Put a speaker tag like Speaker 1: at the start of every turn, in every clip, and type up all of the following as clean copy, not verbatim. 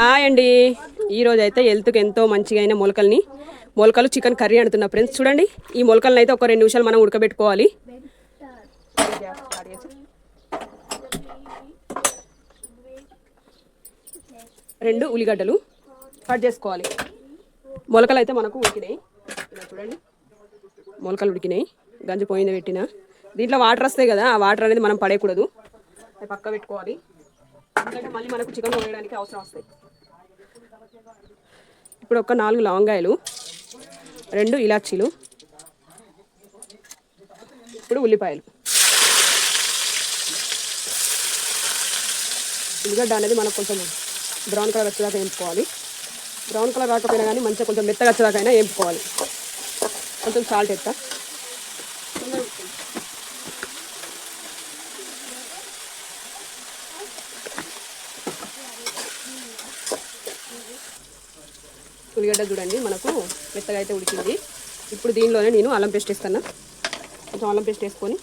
Speaker 1: అండి ఈరోజు అయితే హెల్త్కి ఎంతో మంచిగా అయిన మొలకలు చికెన్ కర్రీ అంటున్నా ఫ్రెండ్స్. చూడండి, ఈ మొలకలను అయితే ఒక 2 నిమిషాలు మనం ఉడకబెట్టుకోవాలి. 2 ఉల్లిగడ్డలు కట్ చేసుకోవాలి. మొలకలు అయితే మనకు ఉడికినాయి. చూడండి, మొలకలు ఉడికినాయి. గంజి పోయింది పెట్టిన. దీంట్లో వాటర్ వస్తాయి కదా, ఆ వాటర్ అనేది మనం పడేయకూడదు, అది పక్క పెట్టుకోవాలి. ఎందుకంటే మళ్ళీ మనకు చికెన్ వేయడానికి అవసరం వస్తాయి. ఇప్పుడు ఒక 4 లవంగాయలు, 2 ఇలాచీలు, ఇప్పుడు ఉల్లిపాయలు. ఉల్లిగడ్డ అనేది మనకు కొంచెం బ్రౌన్ కలర్ వచ్చేదాకా వేపుకోవాలి. బ్రౌన్ కలర్ రాకపోయినా కానీ మంచిగా కొంచెం మెత్తగా వచ్చేదాకా అయినా వేపుకోవాలి. కొంచెం సాల్ట్ ఎత్తా. ఉల్లిగడ్డ చూడండి మనకు మెత్తగా అయితే ఉడికింది. ఇప్పుడు దీనిలోనే నేను అల్లం పేస్ట్ వేస్తాను. కొంచెం అల్లం పేస్ట్ వేసుకొని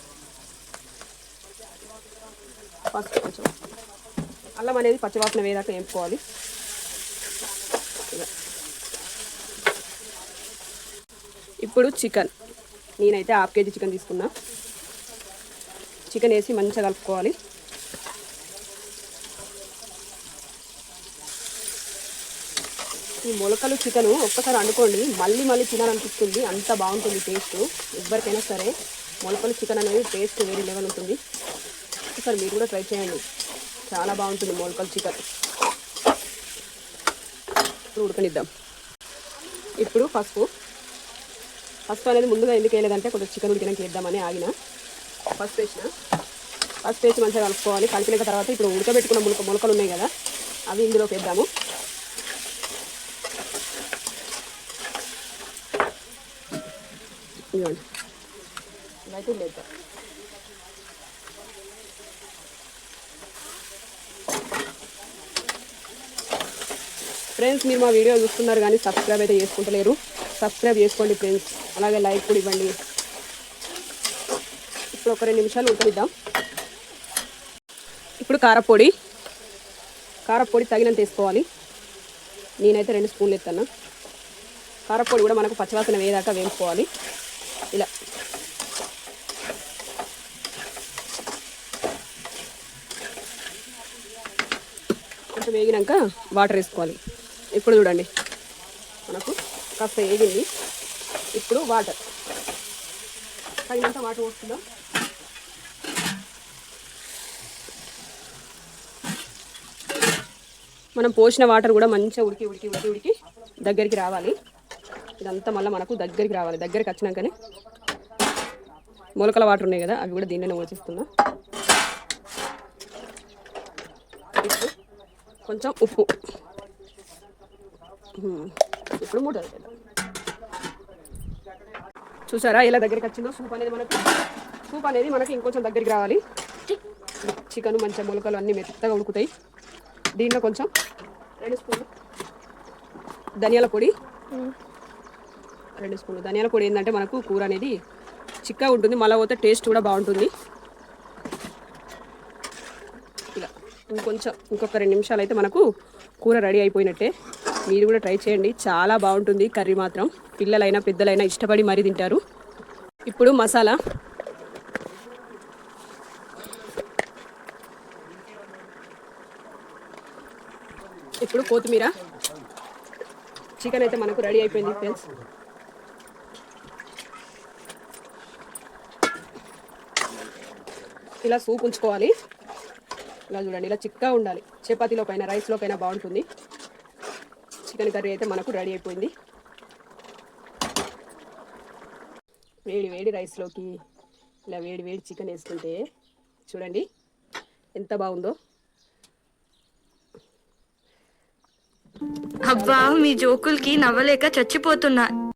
Speaker 1: ఫస్ట్ కొంచెం అల్లం అనేది పచ్చివాసన వేదాకా వేపుకోవాలి. ఇప్పుడు చికెన్, నేనైతే 1/2 కేజీ చికెన్ తీసుకున్నా. చికెన్ వేసి మంచిగా కలుపుకోవాలి. ఈ మొలకలు చికెన్ ఒక్కసారి వండుకోండి, మళ్ళీ మళ్ళీ తినాలనిపిస్తుంది. అంత బాగుంటుంది టేస్ట్. ఎవరికైనా సరే మొలకలు చికెన్ అనేది టేస్ట్ వేరే లెవెల్ ఉంటుంది. ఒకసారి మీరు కూడా ట్రై చేయండి, చాలా బాగుంటుంది మొలకలు చికెన్. ఇప్పుడు ఉడకనిద్దాం. ఇప్పుడు పసుపు అనేది ముందుగా ఎందుకు వేయలేదంటే కొంచెం చికెన్ ఉడికినాక వేద్దామని ఆగిన. పసుపు వేసి మంచిగా కలుపుకోవాలి. కలిపిన తర్వాత ఇప్పుడు ఉడకబెట్టుకున్న మొలకలు ఉన్నాయి కదా, అవి ఇందులోకి వేద్దాము. ఇవ్వండి, ఇవైతే వేద్దాం. ఫ్రెండ్స్, మీరు మా వీడియో చూస్తున్నారు కానీ సబ్స్క్రైబ్ అయితే చేసుకుంటలేరు. సబ్స్క్రైబ్ చేసుకోండి ఫ్రెండ్స్, అలాగే లైక్ కూడా ఇవ్వండి. ఇప్పుడు ఒక 2 నిమిషాలు ఉడకనిద్దాం. ఇప్పుడు కారపొడి తగినంత వేసుకోవాలి. నేనైతే 2 స్పూన్లు ఎత్తాను. కారపొడి కూడా మనకు పచ్చివాసన వేదాకా వేసుకోవాలి. ఇలా కొంచెం వేగినాక వాటర్ వేసుకోవాలి. ఇప్పుడు చూడండి మనకు కాస్త వేగింది. ఇప్పుడు వాటర్ తగినంత వాటర్ పోస్తుందాం. మనం పోసిన వాటర్ కూడా మంచిగా ఉడికి దగ్గరికి రావాలి. ఇదంతా మళ్ళీ మనకు దగ్గరికి రావాలి. దగ్గరికి వచ్చినాకనే మొలకల వాటర్ ఉన్నాయి కదా, అవి కూడా దీనిలోనే పోసేస్తున్నా. ఇప్పుడు కొంచెం ఉప్పు. ఇప్పుడు మూత పెట్టేద్దాం. చూసారా ఎలా దగ్గరికి వచ్చిందో? సూప్ అనేది మనకి ఇంకొంచెం దగ్గరికి రావాలి. చికెన్ మంచిగా మొలకలు అన్నీ మెత్తగా ఉడుకుతాయి. దీంట్లో కొంచెం 2 స్పూన్లు ధనియాల పొడి. 2 స్పూన్లు ధనియాల పొడి ఏంటంటే మనకు కూర అనేది చిక్కగా ఉంటుంది, మళ్ళీ పోతే టేస్ట్ కూడా బాగుంటుంది. ఇలా ఇంకొక 2 నిమిషాలు అయితే మనకు కూర రెడీ అయిపోయినట్టే. మీరు కూడా ట్రై చేయండి, చాలా బాగుంటుంది కర్రీ మాత్రం. పిల్లలైనా పెద్దలైనా ఇష్టపడి మరీ తింటారు. ఇప్పుడు మసాలా. ఇప్పుడు కొత్తిమీర. చికెన్ అయితే మనకు రెడీ అయిపోయింది ఫ్రెండ్స్. ఇలా సూప్ ఉంచుకోవాలి. ఇలా చూడండి, ఇలా చిక్కగా ఉండాలి. చపాతీలోకైనా రైస్లోకైనా బాగుంటుంది. చికెన్ కర్రీ అయితే మనకు రెడీ అయిపోయింది. వేడి రైస్లోకి ఇలా వేడి చికెన్ వేసుకుంటే చూడండి ఎంత బాగుందో.
Speaker 2: అబ్బా, మీ జోకులకి నవ్వలేక చచ్చిపోతున్నా.